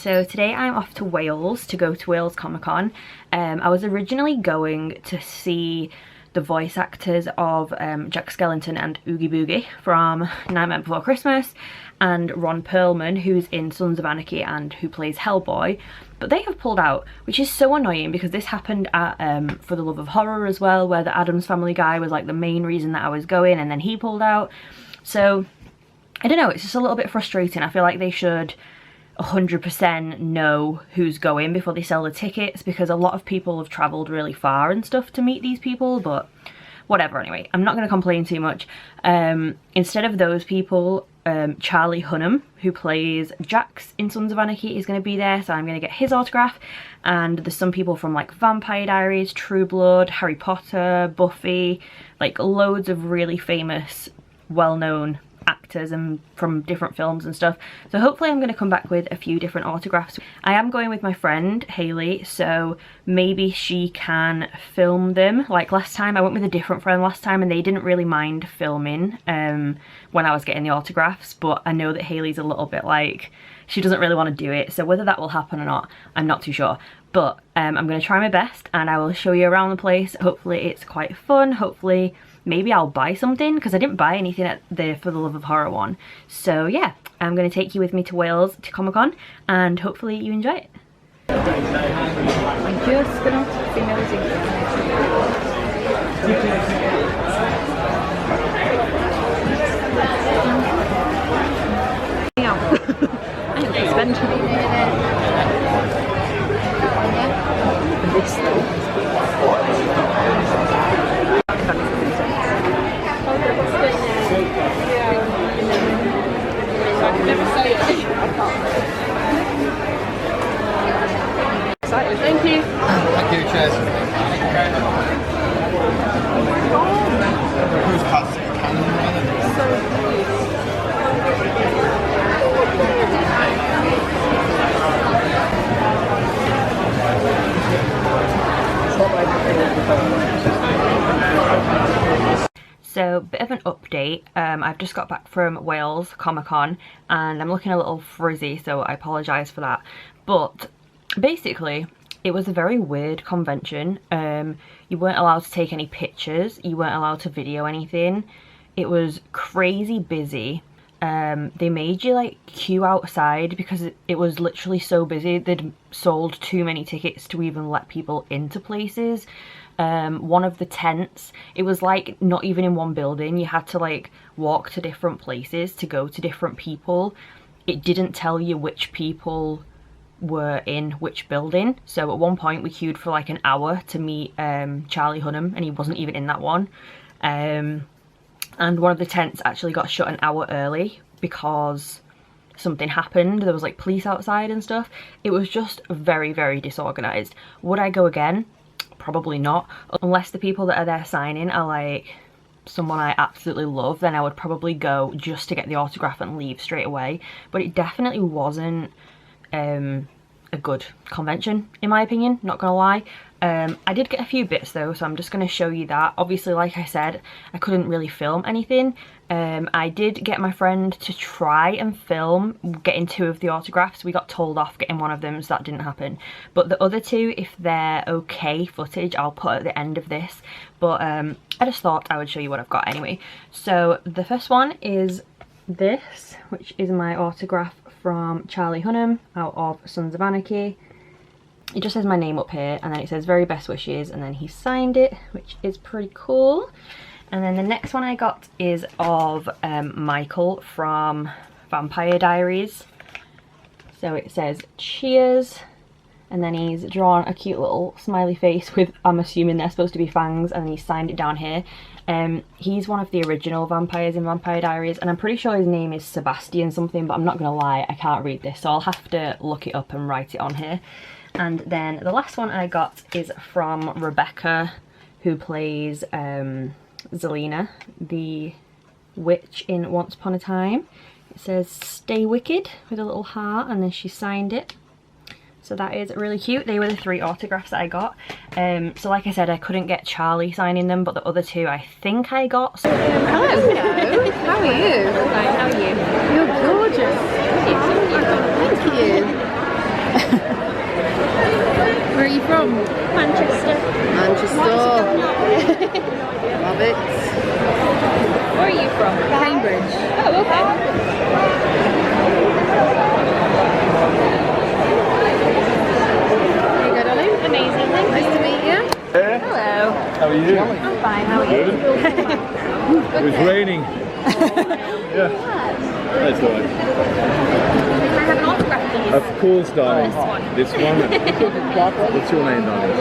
So today I'm off to Wales to go to Wales Comic Con. I was originally going to see the voice actors of Jack Skellington and Oogie Boogie from Nightmare Before Christmas, and Ron Perlman, who's in Sons of Anarchy and who plays Hellboy, but they have pulled out, which is so annoying because this happened at For the Love of Horror as well, where the Addams Family guy was like the main reason that I was going, and then he pulled out. So I don't know, it's just a little bit frustrating. I feel like they should 100% know who's going before they sell the tickets, because a lot of people have travelled really far and stuff to meet these people, but whatever. Anyway, I'm not going to complain too much. Instead of those people, Charlie Hunnam, who plays Jax in Sons of Anarchy, is going to be there, so I'm going to get his autograph. And there's some people from like Vampire Diaries, True Blood, Harry Potter, Buffy, like loads of really famous, well-known actors and from different films and stuff. So hopefully I'm going to come back with a few different autographs. I am going with my friend Hayley, so maybe she can film them. Like last time, I went with a different friend last time and they didn't really mind filming when I was getting the autographs, but I know that Hayley's a little bit like, she doesn't really want to do it, so whether that will happen or not, I'm not too sure. But I'm going to try my best and I will show you around the place. Hopefully it's quite fun. Hopefully maybe I'll buy something, because I didn't buy anything at the For the Love of Horror one. So yeah, I'm going to take you with me to Wales to Comic Con and hopefully you enjoy it. I'm just going to be nosy. I have to spend this though. Excited. Thank you. Thank you, cheers. Who's passing a cannon? So So, bit of an update. I've just got back from Wales Comic Con and I'm looking a little frizzy, so I apologise for that. But basically, it was a very weird convention. You weren't allowed to take any pictures, you weren't allowed to video anything. It was crazy busy. They made you like queue outside because it was literally so busy. They'd sold too many tickets to even let people into places. One of the tents, it was like not even in one building, you had to like walk to different places to go to different people. It didn't tell you which people were in which building, so at one point we queued for like an hour to meet Charlie Hunnam and he wasn't even in that one. And one of the tents actually got shut an hour early because something happened. There was like police outside and stuff. It was just very, very disorganized. Would I go again? Probably not, unless the people that are there signing are like someone I absolutely love. Then I would probably go just to get the autograph and leave straight away. But it definitely wasn't a good convention in my opinion, not gonna lie. I did get a few bits though, so I'm just going to show you that. Obviously, like I said, I couldn't really film anything. I did get my friend to try and film getting 2 of the autographs. We got told off getting one of them, so that didn't happen. But the other 2, if they're okay footage, I'll put at the end of this. But I just thought I would show you what I've got anyway. So the first one is this, which is my autograph from Charlie Hunnam out of Sons of Anarchy. It just says my name up here and then it says very best wishes and then he signed it, which is pretty cool. And then the next one I got is of Michael from Vampire Diaries. So it says cheers and then he's drawn a cute little smiley face with, I'm assuming they're supposed to be fangs, and he signed it down here. He's one of the original vampires in Vampire Diaries and I'm pretty sure his name is Sebastian something, but I'm not gonna lie, I can't read this, so I'll have to look it up and write it on here. And then the last one I got is from Rebecca, who plays Zelina, the witch in Once Upon a Time. It says stay wicked with a little heart and then she signed it. So that is really cute. They were the 3 autographs that I got. So like I said, I couldn't get Charlie signing them, but the other 2 I think I got. So hello. Hello. How are you? Hi, how are you? You're gorgeous. Thank you. Where are you from? Manchester. Manchester. Love it. Where are you from? Cambridge. Oh, okay. There you go, darling. Amazing, thank you. Nice to meet you. Hello. How are you? I'm fine, how are you? It was raining. Yeah. That's all right. Can I have an autograph, please? Of course, darling. This one. This one. What's your name, darling?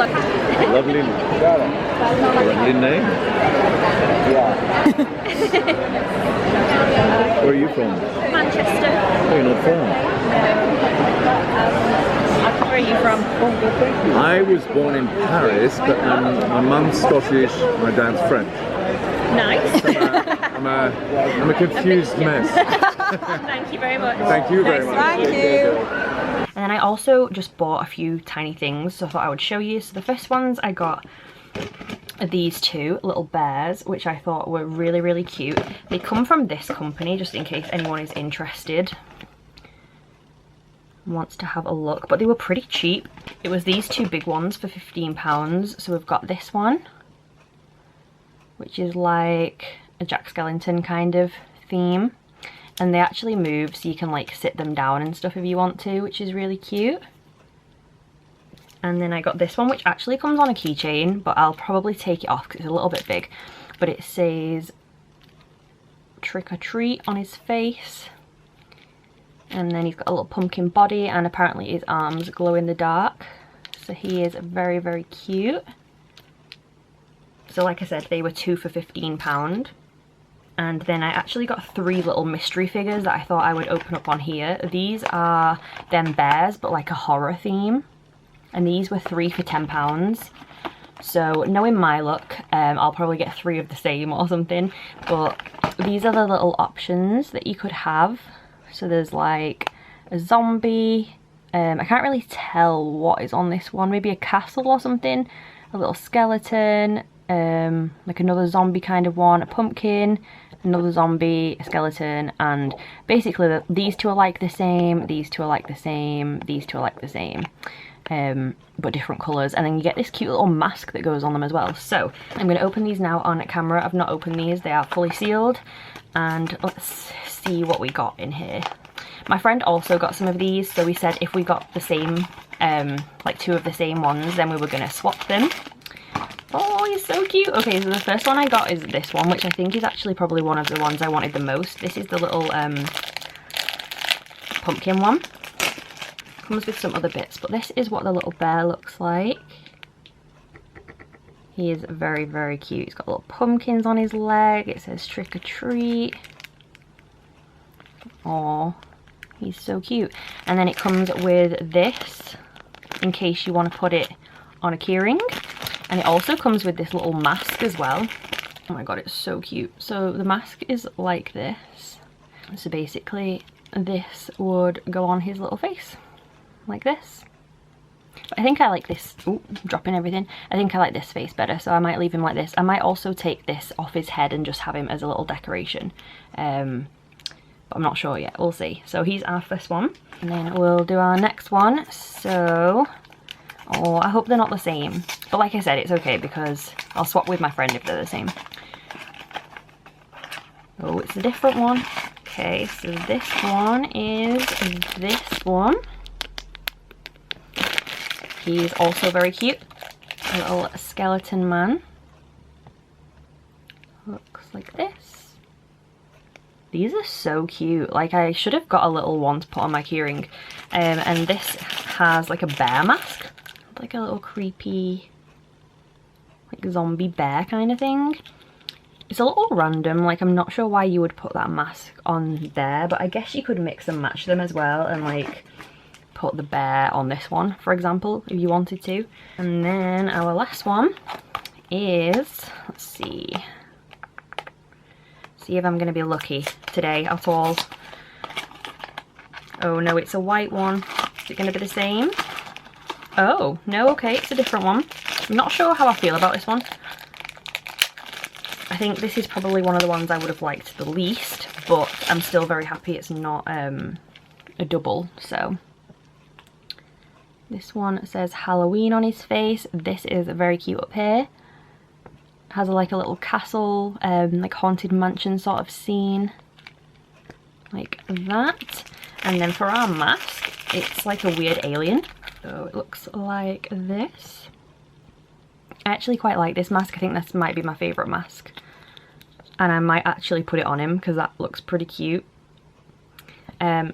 Lovely. Lovely name. Where are you from? Manchester. Oh, you're not from. Where are you from? I was born in Paris, but my mum's Scottish, my dad's French. Nice. I'm a confused mess. Thank you very much. Thank you very much. Thank you. And then I also just bought a few tiny things, so I thought I would show you. So the first ones I got are these two little bears, which I thought were really, really cute. They come from this company, just in case anyone is interested, wants to have a look, but they were pretty cheap. It was these two big ones for £15. So we've got this one, which is like a Jack Skellington kind of theme, and they actually move, so you can like sit them down and stuff if you want to, which is really cute. And then I got this one, which actually comes on a keychain, but I'll probably take it off because it's a little bit big, but it says trick or treat on his face, and then he's got a little pumpkin body, and apparently his arms glow in the dark, so he is very, very cute. So like I said, they were two for £15. And then I actually got three little mystery figures that I thought I would open up on here. These are them bears, but like a horror theme. And these were three for £10. So knowing my luck, I'll probably get three of the same or something. But these are the little options that you could have. So there's like a zombie. I can't really tell what is on this one. Maybe a castle or something. A little skeleton. Like another zombie kind of one. A pumpkin. Another zombie, a skeleton, and basically these two are like the same, these two are like the same, these two are like the same, but different colours, and then you get this cute little mask that goes on them as well. So I'm going to open these now on camera. I've not opened these, they are fully sealed, and let's see what we got in here. My friend also got some of these, so we said if we got the same, like two of the same ones, then we were going to swap them. Oh, he's so cute. Okay, so the first one I got is this one, which I think is actually probably one of the ones I wanted the most. This is the little pumpkin one. Comes with some other bits, but this is what the little bear looks like. He is very, very cute. He's got little pumpkins on his leg. It says trick or treat. Oh, he's so cute. And then it comes with this, in case you want to put it on a keyring. And it also comes with this little mask as well. Oh my god, it's so cute. So the mask is like this. So basically this would go on his little face, like this. But I think I like this, ooh, dropping everything. I think I like this face better, so I might leave him like this. I might also take this off his head and just have him as a little decoration. But I'm not sure yet, we'll see. So he's our first one. And then we'll do our next one. So, oh, I hope they're not the same. But like I said, it's okay because I'll swap with my friend if they're the same. Oh, it's a different one. Okay, so this one is this one. He's also very cute. A little skeleton man. Looks like this. These are so cute. Like, I should have got a little one to put on my keyring. And this has like a bear mask. Like a little creepy, like zombie bear kind of thing. It's a little random, like I'm not sure why you would put that mask on there, but I guess you could mix and match them as well and like put the bear on this one, for example, if you wanted to. And then our last one is, let's see if I'm gonna be lucky today at all. Oh no, it's a white one. Is it gonna be the same? Oh, no, okay, it's a different one. I'm not sure how I feel about this one. I think this is probably one of the ones I would have liked the least, but I'm still very happy it's not a double, so This one says Halloween on his face. This is very cute up here. Has like a little castle, like haunted mansion sort of scene. Like that. And then for our mask, it's like a weird alien. So it looks like this. I actually quite like this mask. I think this might be my favourite mask. And I might actually put it on him because that looks pretty cute.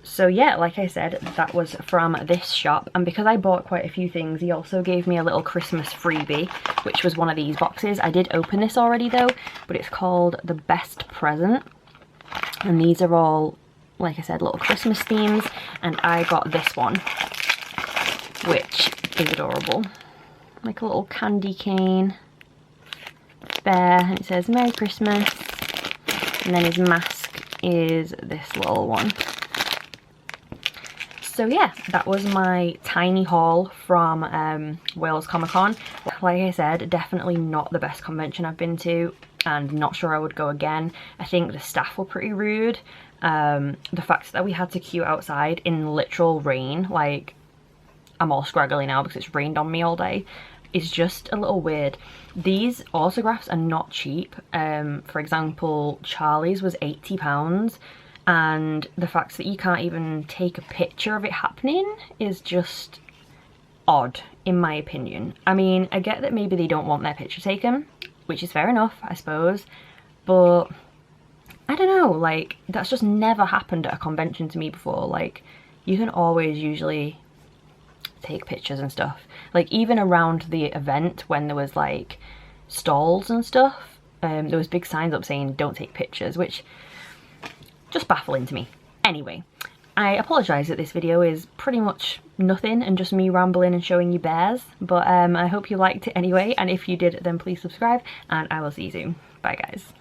So yeah, like I said, that was from this shop, and because I bought quite a few things, he also gave me a little Christmas freebie, which was one of these boxes. I did open this already though, but it's called The Best Present, and these are all, like I said, little Christmas themes, and I got this one, which is adorable. Like a little candy cane bear, and it says Merry Christmas, and then his mask is this little one. So yeah, that was my tiny haul from Wales Comic Con. Like I said, definitely not the best convention I've been to, and not sure I would go again. I think the staff were pretty rude. The fact that we had to queue outside in literal rain, like I'm all scraggly now because it's rained on me all day, is just a little weird. These autographs are not cheap. For example, Charlie's was £80. And the fact that you can't even take a picture of it happening is just odd, in my opinion. I mean, I get that maybe they don't want their picture taken, which is fair enough, I suppose, but I don't know, like, that's just never happened at a convention to me before. Like, you can always usually take pictures and stuff. Like, even around the event when there was, like, stalls and stuff, there was big signs up saying, don't take pictures, which... just baffling to me. Anyway, I apologise that this video is pretty much nothing and just me rambling and showing you bears, but I hope you liked it anyway, and if you did, then please subscribe, and I will see you soon. Bye guys.